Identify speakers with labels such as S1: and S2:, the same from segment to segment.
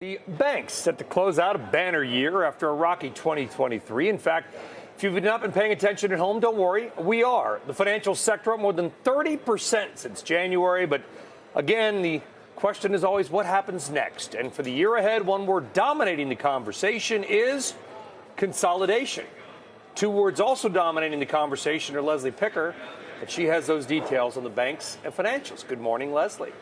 S1: The banks set to close out a banner year after a rocky 2023. In fact, if you've not been paying attention at home, don't worry. We are. The financial sector up more than 30% since January. But again, the question is always what happens next. And for the year ahead, one word dominating the conversation is consolidation. Two words also dominating the conversation are Leslie Picker, but she has those details on the banks and financials. Good morning, Leslie.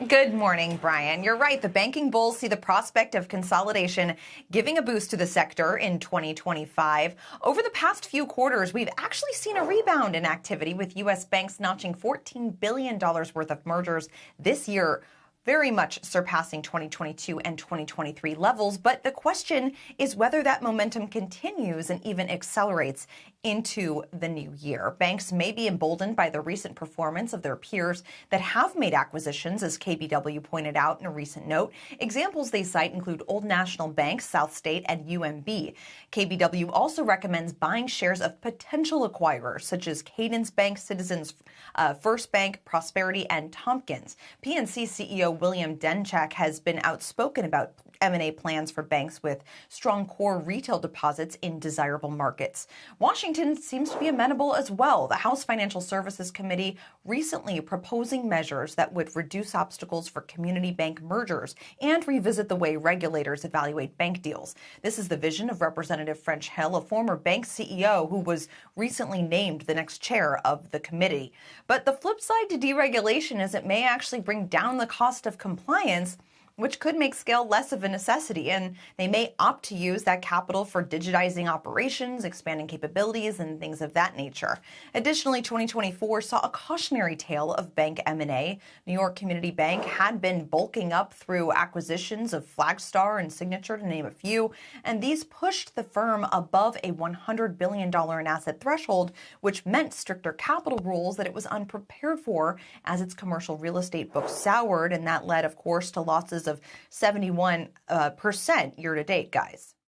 S2: Good morning, Brian. You're right. The banking bulls see the prospect of consolidation giving a boost to the sector in 2025. Over the past few quarters, we've actually seen a rebound in activity, with U.S. banks notching $14 billion worth of mergers this year, very much surpassing 2022 and 2023 levels. But the question is whether that momentum continues and even accelerates into the new year. Banks may be emboldened by the recent performance of their peers that have made acquisitions, as KBW pointed out in a recent note. Examples they cite include Old National Bank, South State, and UMB. KBW also recommends buying shares of potential acquirers such as Cadence Bank, Citizens First Bank, Prosperity, and Tompkins. PNC CEO William Denchak has been outspoken about M&A plans for banks with strong core retail deposits in desirable markets. Washington seems to be amenable as well. The House Financial Services Committee recently proposing measures that would reduce obstacles for community bank mergers and revisit the way regulators evaluate bank deals. This is the vision of Representative French Hill, a former bank CEO who was recently named the next chair of the committee. But the flip side to deregulation is it may actually bring down the cost of compliance, which could make scale less of a necessity, and they may opt to use that capital for digitizing operations, expanding capabilities, and things of that nature. Additionally, 2024 saw a cautionary tale of bank M&A. New York Community Bank had been bulking up through acquisitions of Flagstar and Signature, to name a few, and these pushed the firm above a $100 billion in asset threshold, which meant stricter capital rules that it was unprepared for as its commercial real estate book soured, and that led, of course, to losses of 71% year to date, guys.